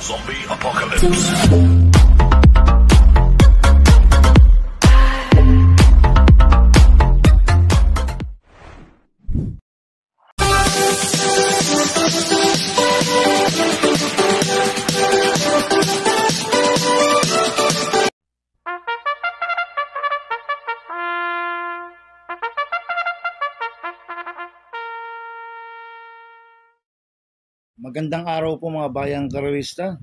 Zombie Apocalypse. Magandang araw po mga bayang karerista.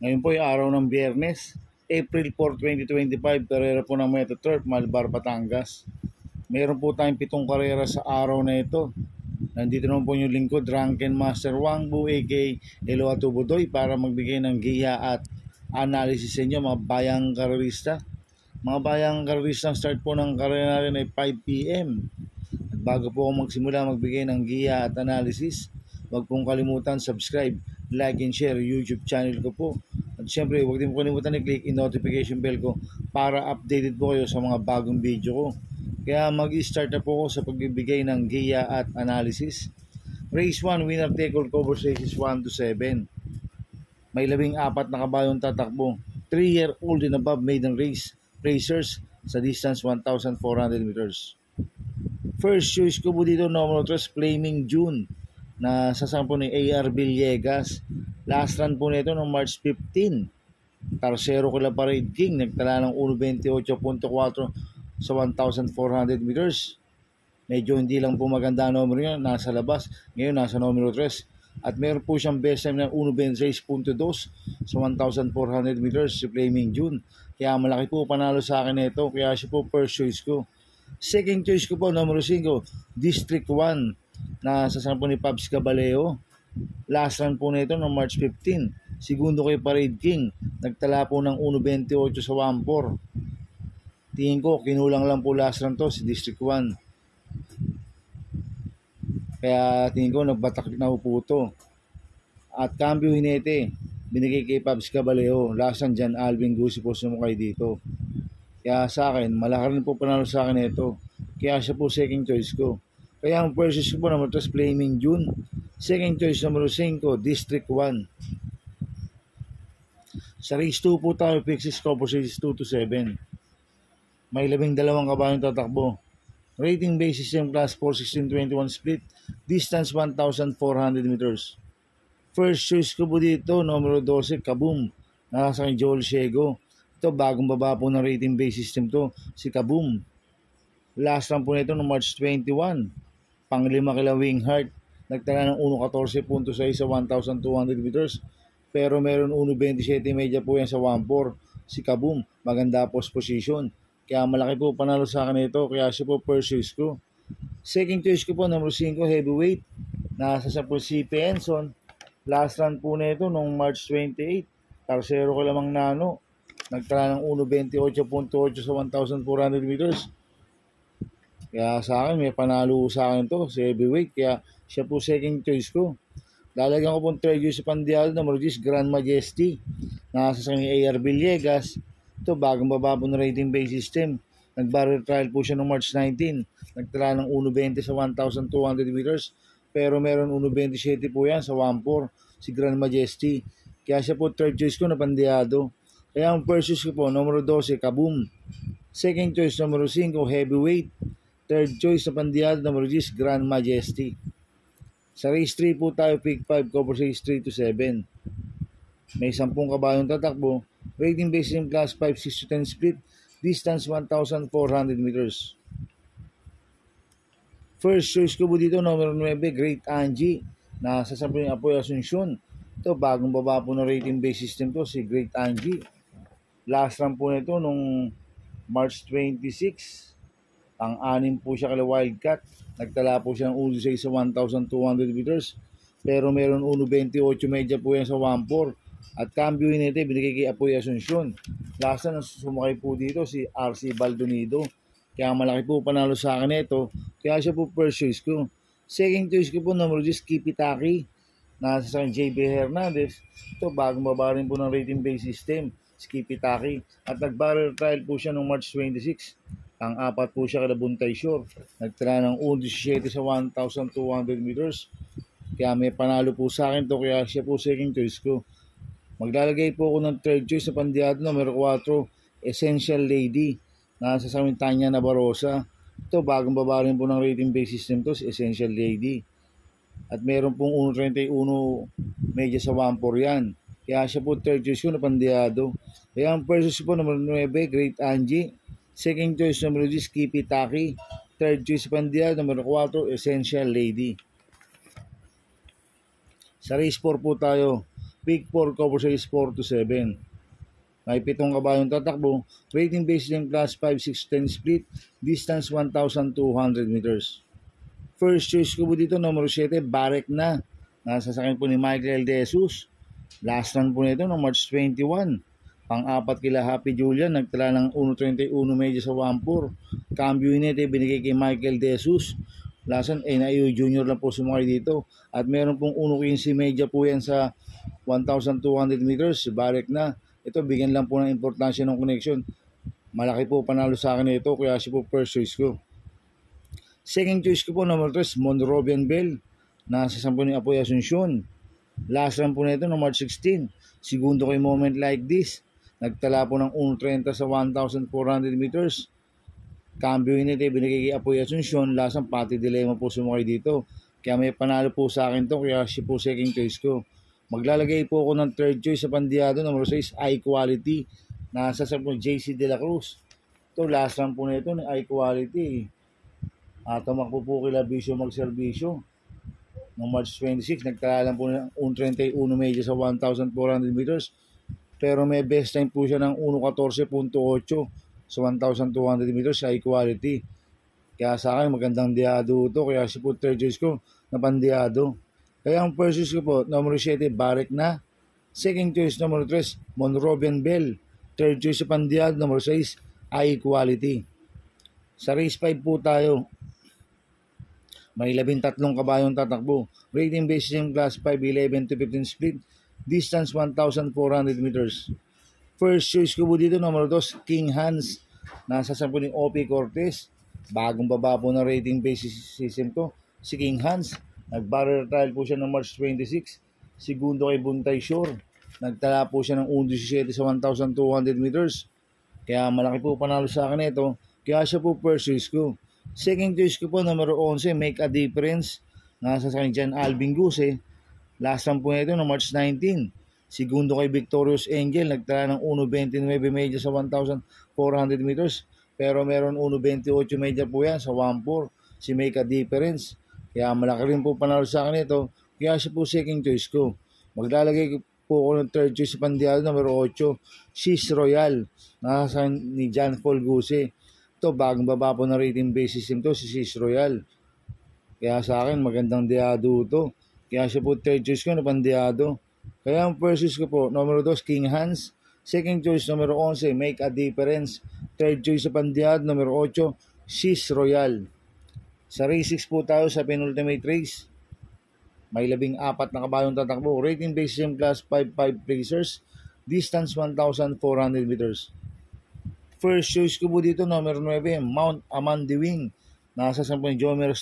Ngayon po ay araw ng Biyernes, April 4, 2025, karera po ng Metro Turf, Malbar, Batangas. Mayroon po tayong 7 karera sa araw na ito. Nandito naman po yung lingkod, Drunken Master Wangbu aka Eloa Tubudoy para magbigay ng giya at analysis sa inyo mga bayang karerista. Mga bayang karerista, start po ng karera natin ay 5 PM. At bago po ako magsimula magbigay ng giya at analysis, huwag pong kalimutan subscribe, like and share YouTube channel ko po. At syempre huwag din po kalimutan i-click in notification bell ko para updated po kayo sa mga bagong video ko. Kaya mag-start na po ako sa pagbibigay ng giya at analysis. Race 1, winner take all covers races 1 to 7. May 14 na kabayong tatakbo. 3-year-old and above maiden race racers sa distance 1,400 meters. First choice ko po dito, number 3, Flaming June, na sasampo ni AR Villegas. Last run po nito noong March 15. Tarsero kila Parade King, nagtala ng 1.28.4 sa 1,400 meters. Medyo hindi lang po maganda ang numero niya, nasa labas. Ngayon nasa numero 3. At meron po siyang best time ng 1.26.2 sa 1,400 meters si Flaming June. Kaya malaki po panalo sa akin ito, kaya siya po first choice ko. Second choice ko po, numero 5, District 1, na sasampo ni Pabs Caballeo. Last run po nito noong March 15. Segundo kay Parade King, nagtala po ng 1.28 sa 1.4. Tingin ko kinulang lang po last run to si District 1. Kaya tingin ko nagbatak na po to. At cambio hinete, binigay kay Pabs Caballeo. Last run dyan, Alvin Gusi po sumukay dito. Kaya sa akin, malaki rin po panalo sa akin ito. Kaya siya po second choice ko. Kaya ang first choice ko po naman ito, Flaming June. Second choice numero 5, District 1. Sa race 2 po tayo, fixes ko po races 2 to 7. May 12 kabayong tatakbo. Rating base system class 4-16-21 split. Distance 1,400 meters. First choice ko po dito, numero 12, Kaboom. Nasa kay Joel Shego. Ito, bagong baba po ng rating base system to, si Kaboom. Last run po nito no March 21. Panglima kila Wingheart. Nagtala ng 1.14.6 sa 1,200 meters. Pero meron 1.27 media po yan sa 1.4. Si Kaboom, maganda post position. Kaya malaki po panalo sa akin ito. Kaya siya po first choice ko. Second choice ko po, number 5, Heavyweight. Nasa sa po si Penson. Last run po nito noong March 28. Tarsero ko lamang nano. Nagtala ng 1.28.8 sa 1,400 meters. Kaya sa akin, may panalo sa akin to si Heavyweight. Kaya siya po second choice ko. Lalagyan ko pong third choice sa Pandial, number 10, Grand Majesty. Nasa sa kanya AR Villegas. Ito, bagong baba po ng rating base system. Nag-barrel trial po siya noong March 19. Nagtala ng 1.20 sa 1,200 meters. Pero meron 1.27 po yan sa 1.4, si Grand Majesty. Kaya siya po third choice ko na Pandiado. Kaya ang first choice ko po, numero 12, Kaboom. Second choice, numero 5, Heavyweight. Third choice na Pandiado, numero 10, Grand Majesty. Sa race 3 po tayo, pick 5, cover race 3 to 7. May 10 kabayong tatakbo. Rating base in class 5, 6 to 10 split. Distance 1,400 meters. First choice ko po dito, numero 9, Great Angie. Nasa sa yung Apoy Asuncion. Ito, bagong baba po ng rating base system to, si Great Angie. Last run po nito nung March 26. Ang-anim po siya kala Wildcat. Nagtala po siya ng 1.6 sa 1,200 meters. Pero meron 1.28 media po yan sa 1.4. At cambio nito, binigay kay Apoy Asuncion. Last run, sumakay po dito si RC Baldonido. Kaya malaki po panalo sa akin ito. Kaya siya po first choice ko. Second choice ko po, number 10, Kipitaki. Nasa sa JB Hernandez. Ito, bagong baba rin po ng rating base system, si Kipitaki. At nag-barrel trial po siya noong March 26. Ang apat po siya kada Buntay Shore. Nagtala ng 1.17 sa 1,200 meters. Kaya may panalo po sa akin to, kaya siya po second choice ko. Maglalagay po ako ng third choice sa pandiado numero 4, Essential Lady. Nasa sa amin Tanya Nabarosa. Ito, bagong baba rin po ng rating base system to, si Essential Lady. At meron pong 1.31 medya sa 1.4 yan. Kaya siya po third choice ko na pandiado. Kaya ang first choice po numero 9, Great Angie. Second choice numero 10, Skippy Taki. Third choice sa pandiado numero 4, Essential Lady. Sa race 4 po tayo. Big 4 cover sa race 4 to 7. May 7 kabayong tatakbo. Rating based in class 5, 6, 10 split. Distance 1,200 meters. First choice ko po dito, numero 7, Barek na. Nasa sa akin po ni Michael De Jesus. Last run po nito no March 21. Pang-apat kila Happy Julian, nagtala ng 1.31 medyo sa 1.4. Cambio unit binigay kay Michael De Jesus. Lasan, NIU Junior lang po sumakay dito. At meron pong 1.15 medya po yan sa 1,200 meters. Barek na. Ito, bigyan lang po ng importansya ng connection. Malaki po panalo sa akin ito, kaya siya po first choice ko. Second choice ko po, number 3, Monrovian Bell. Nasa sampo ni Apoy Asuncion. Last run po nito no March 16. Segundo kay Moment Like This. Nagtala po ng 1.30 sa 1,400 meters. Cambio unit binigay kay Apoy Asuncion. Last run, pati dilemma po sumakay dito. Kaya may panalo po sa akin to, kaya siya po second choice ko. Maglalagay po ako ng third choice sa pandiado, number 6, High Quality. Nasa sa po JC De La Cruz. Ito, last run po nito ng High Quality. Tumakbo po kila Bisyo magserbisyo. Noong March 26, nagtala lang po ng 1.31 medyo sa 1,400 meters. Pero may best time po siya ng 1.14.8 sa 1,200 meters sa High Quality. Kaya sa akin, magandang diado ito. Kaya si po third choice ko na pandiado. Kaya ang first choice ko po, numero 7, Barek na. Second choice, numero 3, Monrovian Bell. Third choice sa pandiado, numero 6, High Quality. Sa race 5 po tayo. May 13 kabayong tatakbo. Rating basis in class 5, 11 to 15 split. Distance 1,400 meters. First choice ko po dito, numero 2, King Hans. Nasa sampo ni O.P. Cortez. Bagong baba po na rating basis system to, si King Hans. Nag-barrier trial po siya ng March 26. Segundo kay Buntay Shore. Nagtala po siya ng 1.17 sa 1,200 meters. Kaya malaki po panalo sa akin ito. Kaya siya po first choice ko. Second choice ko po, numero 11, Make a Difference. Nasa sa akin dyan, Alvin Guse. Last run po nito ng March 19. Segundo kay Victorious Angel. Nagtala ng 1.29 medya sa 1,400 meters. Pero meron 1.28 medya po yan sa 1.4. Si Make a Difference. Kaya malaki rin po panalo sa akin ito. Kaya siya po second choice ko. Maglalagay po ako ng third choice sa pandiado, numero 8, Sis Royal. Nasa ni John Paul Guse. Ito, bagong baba po na rating base system to, si Sis Royal. Kaya sa akin, magandang diado ito. Kaya siya po third choice ko na pandiado. Kaya ang first choice ko po, numero 2, King Hans. Second choice, numero 11, Make a Difference. Third choice sa pandiado, numero 8, Sis Royal. Sa race 6 po tayo sa penultimate race. May 14 na kabayong tatakbo. Rating based in class 5 racers. Distance 1,400 meters. First choice ko po dito, number 9, Mount Amandiwing. Nasa sampung Jomer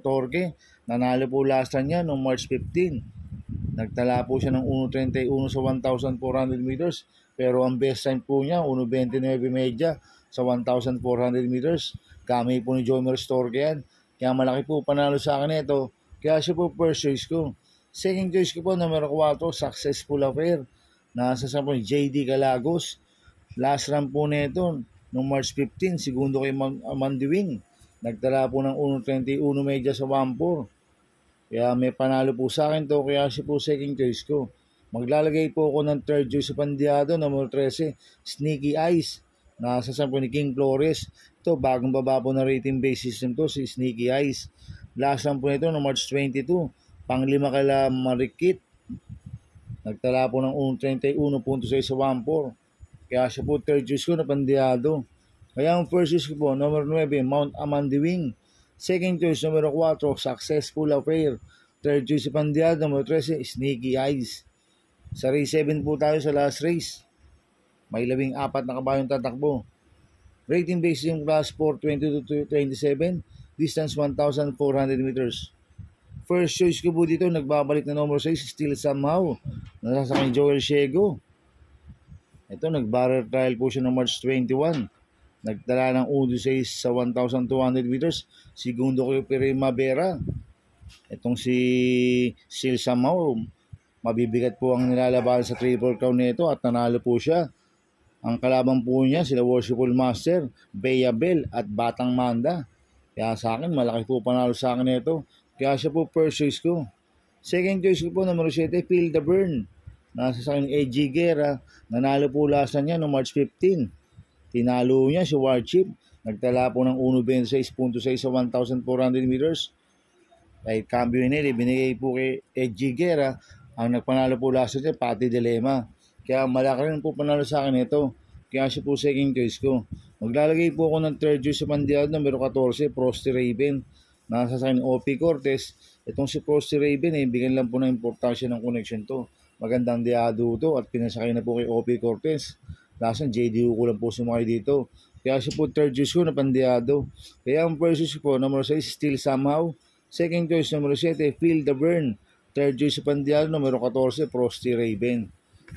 Torque. Nanalo po last run niya noong March 15. Nagtala po siya ng 1.31 sa 1,400 meters. Pero ang best time po niya, 1.29 medya sa 1,400 meters. Kami po ni Jomer Torque yan. Kaya malaki po panalo sa akin ito. Kaya siya po first choice ko. Second choice ko po, numero 4, Successful Affair. Nasa sa po JD Calagos. Last run po nito, noong March 15, segundo kay Amandiwing. Nagtala po ng 1.31 medya sa 1.4. Kaya may panalo po sa akin to, kaya siya po second choice ko. Maglalagay po ako ng third choice sa pandiado, numero 13, Sneaky Eyes. Nasa sa po ni King Flores. Ito, bagong baba po na rating base system to, si Sneaky Eyes. Last run po nito no March 22. Pang-5 kala Marikit. Nagtala po ng 1.31.6 sa 1.4. Kaya siya po third choice ko na pandiado. Kaya ang first choice ko po, number 9, Mount Amandiwing. Second choice, numero 4, Successful Affair. Third choice sa pandiado, numero 13, Sneaky Eyes. Sa race 7 po tayo sa last race. May 14 na kabayong tatakbo. Rating based yung class 4, 22 to 27. Distance 1,400 meters. first choice ko po dito, nagbabalik na number 6, Still Somehow. Nasa sa kay Joel Ciego. Ito, nag-barrel trial po siya ng March 21. Nagtala ng 1-6 sa 1,200 meters. Segundo ko yung Primavera. Itong si Still Somehow, mabibigat po ang nilalaban sa Triple Crown nito at nanalo po siya. Ang kalaban po niya, sila Worshipful Master, Bea Bell at Batang Manda. Kaya sa akin, malaki po panalo sa akin nito. Kaya siya po first choice ko. Second choice ko po, numero 7, Feel the Burn. Nasa sa akin, A.G. Guerra. Nanalo po lasa niya noong March 15. Tinalo niya si Warchip. Nagtala po ng 1.26.6 sa 1,400 meters. Kahit cambio nila, binigay po kay A.G. Guerra. Ang nagpanalo po lasa niya, Pati Dilema. Kaya malaki rin po panalo sa akin ito. Kaya siya po second choice ko. Maglalagay po ako ng third choice sa pandiado, numero 14, Frosty Raven. Nasa sa akin, O.P. Cortez. Itong si Frosty Raven, bigyan lang po ng importansya ng connection to. Magandang diado to at pinasakay na po kay O.P. Cortez. Lasan, JDU ko lang po sumakay dito. Kaya siya po third choice ko na pandiado. Kaya ang first choice ko, numero 6, Still Somehow. Second choice, numero 7, Feel the Burn. Third choice sa pandiado, numero 14, Frosty Raven.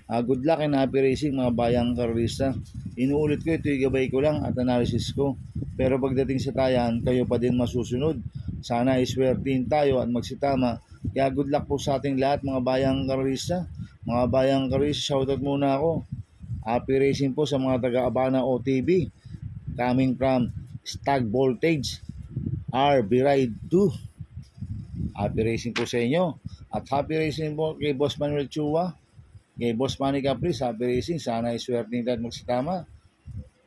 Good luck and happy racing mga bayang karolista. Inuulit ko, ito gabay ko lang at analysis ko. Pero pagdating sa tayan, kayo pa din masusunod. Sana iswertin tayo at magsitama. Kaya good luck po sa ating lahat mga bayang karolista. Mga bayang karolista, shoutout muna ako. Happy racing po sa mga taga-Abana OTV. Coming from Stag Voltage, RB Ride 2. Happy racing po sa inyo. At happy racing po kay Boss Manuel Chua. Kay Boss Manny Caprice, happy racing. Sana iswerte nito at magsitama.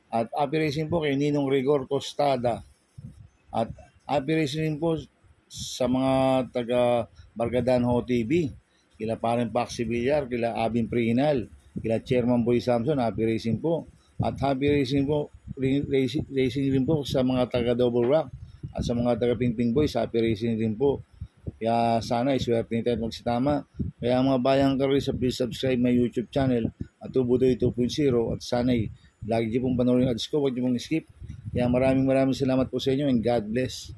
At happy racing po kay Ninong Rigor Costada. At happy racing po sa mga taga Bargadan Ho TV. Kila Parang Paxi Villar, kila Abin Prinal, kila Chairman Boy Samson, happy racing po. At happy racing po, racing rin po sa mga taga Double Rock at sa mga taga Pingping Boys, happy racing rin po. Kaya sana iswerte nito at magsitama. Kaya mga bayang karolista, please subscribe my YouTube channel at Tubutoy 2.0 at sana lagi niyo pong panoorin yung ads ko, huwag niyo pong skip. Kaya maraming salamat po sa inyo and God bless.